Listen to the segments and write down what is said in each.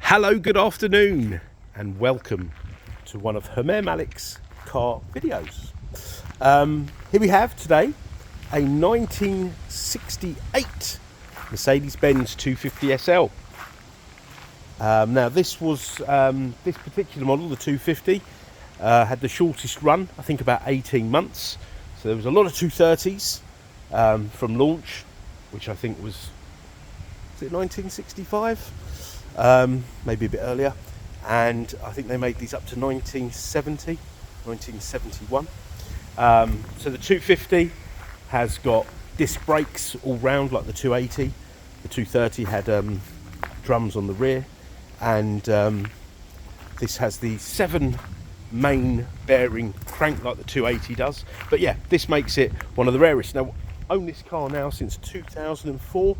Hello, good afternoon, and welcome to one of Homer Malik's car videos. Here we have today a 1968 Mercedes-Benz 250 SL. Now this was this particular model, the 250, had the shortest run, I think about 18 months. So there was a lot of 230s from launch, which I think was it 1965? Maybe a bit earlier, and I think they made these up to 1970, 1971. So the 250 has got disc brakes all round like the 280. The 230 had drums on the rear, and this has the 7 main bearing crank like the 280 does. But yeah, this makes it one of the rarest. Now, I own this car now since 2004.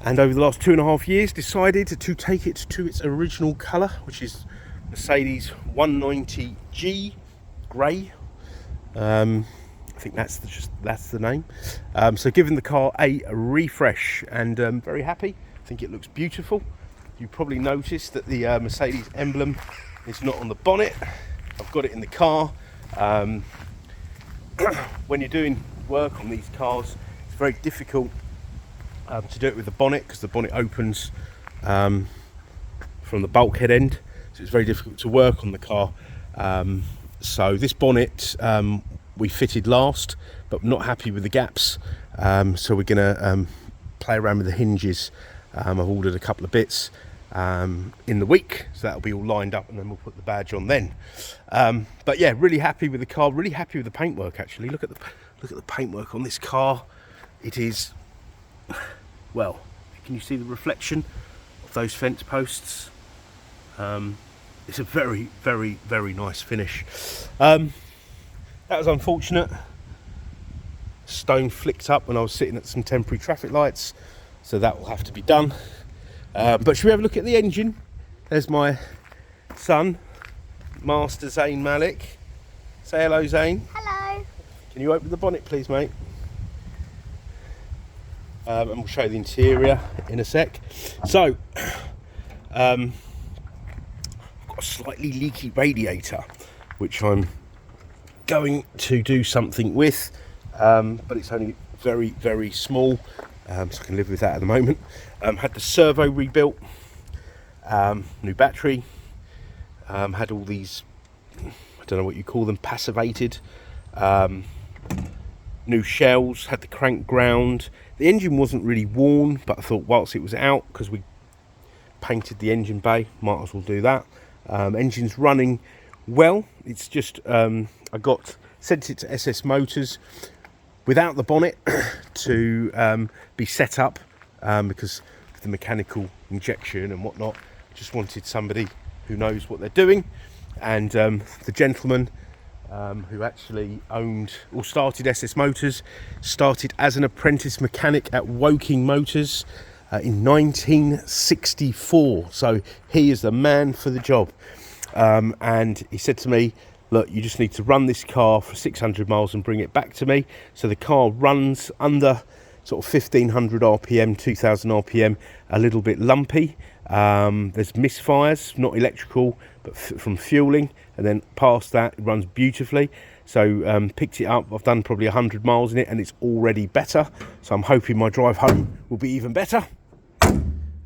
And over the last 2.5 years decided to take it to its original colour, which is Mercedes 190G grey. I think that's the name. So giving the car a refresh, and very happy. I think it looks beautiful. You probably noticed that the Mercedes emblem is not on the bonnet. I've got it in the car. When you're doing work on these cars, it's very difficult to do it with the bonnet, because the bonnet opens from the bulkhead end, so it's very difficult to work on the car. So this bonnet we fitted last, but not happy with the gaps, so we're gonna play around with the hinges. I've ordered a couple of bits in the week, so that'll be all lined up, and then we'll put the badge on then. But yeah, really happy with the car, really happy with the paintwork. Actually, look at the paintwork on this car. It is, well, can you see the reflection of those fence posts? It's a very, very, very nice finish. That was unfortunate. Stone flicked up when I was sitting at some temporary traffic lights, so that will have to be done. But should we have a look at the engine? There's my son, Master Zayn Malik. Say hello, Zayn. Hello. Can you open the bonnet, please, mate? And we'll show you the interior in a sec. So, I've got a slightly leaky radiator, which I'm going to do something with, but it's only very, very small, so I can live with that at the moment. Had the servo rebuilt, new battery, had all these, I don't know what you call them, passivated, new shells, had the crank ground. The engine wasn't really worn, but I thought whilst it was out, because we painted the engine bay, might as well do that. Engine's running well. It's just I sent it to SS Motors without the bonnet to be set up, because of the mechanical injection and whatnot. Just wanted somebody who knows what they're doing, and the gentleman who actually owned or started SS Motors, started as an apprentice mechanic at Woking Motors in 1964. So he is the man for the job. And he said to me, look, you just need to run this car for 600 miles and bring it back to me. So the car runs under sort of 1500 RPM, 2000 RPM, a little bit lumpy. There's misfires, not electrical, but from fueling, and then past that it runs beautifully. So picked it up, I've done probably 100 miles in it, and it's already better, so I'm hoping my drive home will be even better.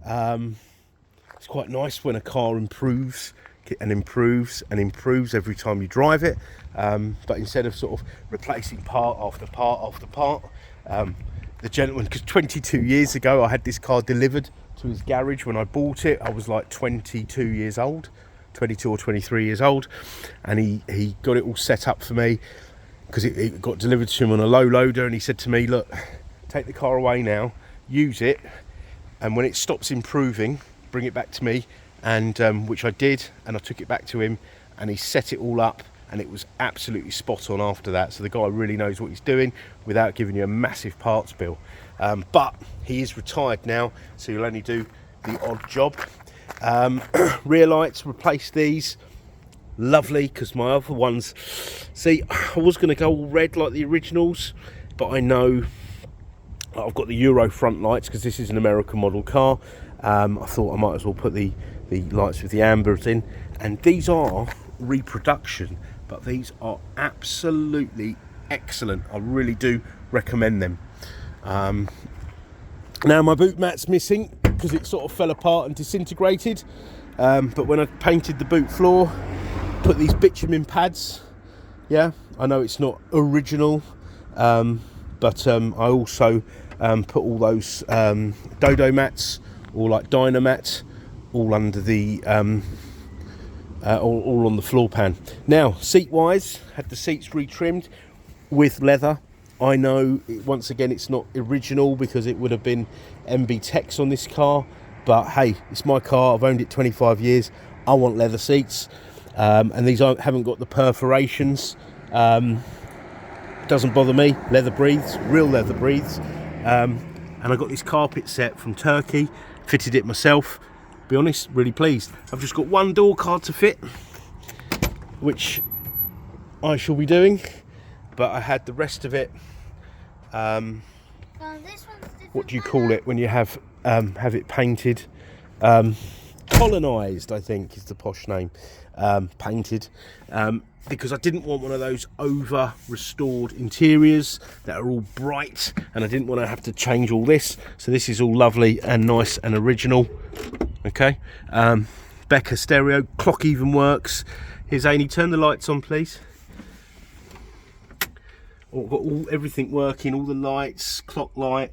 It's quite nice when a car improves and improves and improves every time you drive it, but instead of sort of replacing part after part after part, the gentleman, because 22 years ago I had this car delivered to his garage. When I bought it, I was like 22 years old, 22 or 23 years old, and he got it all set up for me, because it got delivered to him on a low loader, and he said to me, look, take the car away now, use it, and when it stops improving, bring it back to me. And which I did, and I took it back to him, and he set it all up, and it was absolutely spot on after that. So the guy really knows what he's doing without giving you a massive parts bill. But he is retired now, so he'll only do the odd job. Rear lights, replace these. Lovely, because my other ones, see, I was going to go all red like the originals, but I know I've got the Euro front lights because this is an American model car. I thought I might as well put the the lights with the ambers in, and these are reproduction, but these are absolutely excellent. I really do recommend them. Now my boot mat's missing because it sort of fell apart and disintegrated, but when I painted the boot floor, put these bitumen pads. Yeah, I know it's not original, but I also put all those dodo mats, or like Dynamat, all under the all on the floor pan. Now, seat wise, had the seats retrimmed with leather. I know once again it's not original because it would have been MB Tex on this car, but hey, it's my car. I've owned it 25 years. I want leather seats, and these haven't got the perforations. Doesn't bother me. Leather breathes, real leather breathes. And I got this carpet set from Turkey, fitted it myself. Be honest, really pleased. I've just got one door card to fit, which I shall be doing, but I had the rest of it. What do you call it when you have it painted? Colonised, I think is the posh name. Painted, because I didn't want one of those over restored interiors that are all bright, and I didn't want to have to change all this. So this is all lovely and nice and original. Okay, Becca stereo, clock even works. Here's Amy, turn the lights on please. I've got everything working, all the lights, clock light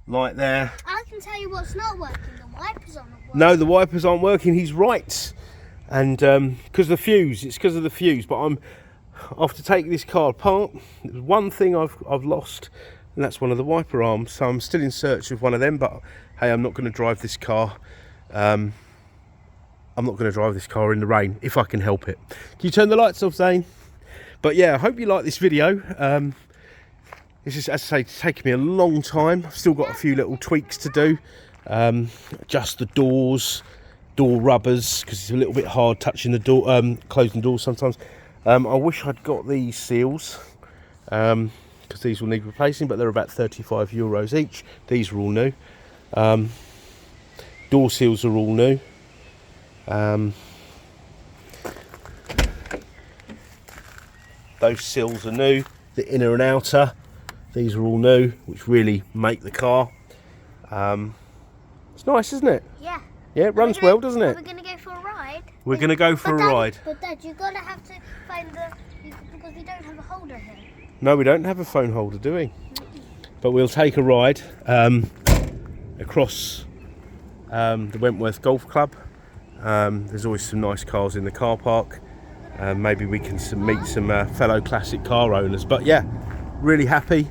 there. I can tell you what's not working, the wipers aren't working. No, the wipers aren't working, he's right. And because of the fuse, it's because of the fuse. But I'm after taking this car apart. There's one thing I've lost, and that's one of the wiper arms. So I'm still in search of one of them. But hey, I'm not going to drive this car. I'm not going to drive this car in the rain if I can help it. Can you turn the lights off, Zane? But yeah, I hope you like this video. This is, as I say, it's taken me a long time. I've still got a few little tweaks to do. Adjust the doors, door rubbers, because it's a little bit hard touching the door, closing doors sometimes. I wish I'd got these seals, because these will need replacing, but they're about €35 each. These are all new. Door seals are all new. Those sills are new, the inner and outer, these are all new, which really make the car. It's nice, isn't it? Yeah. Yeah, it runs well, doesn't it? We're going to go for a ride. We're going to go for a ride. But Dad, you're going to have to find because we don't have a holder here. No, we don't have a phone holder, do we? But we'll take a ride across the Wentworth Golf Club. There's always some nice cars in the car park. Maybe we can meet some fellow classic car owners. But yeah, really happy,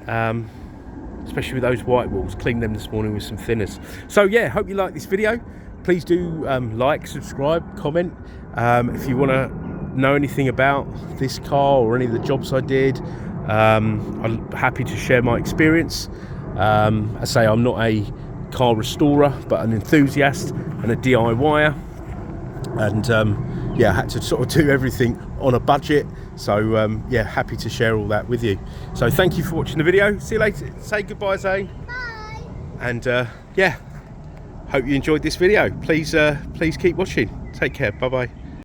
especially with those white walls. Cleaned them this morning with some thinners. So yeah, hope you like this video. Please do like, subscribe, comment. If you want to know anything about this car or any of the jobs I did, I'm happy to share my experience. I say I'm not a car restorer, but an enthusiast and a DIYer. And yeah, I had to sort of do everything on a budget. So yeah, happy to share all that with you. So thank you for watching the video. See you later. Say goodbye, Zane. Bye. And yeah, hope you enjoyed this video. Please keep watching. Take care. Bye bye.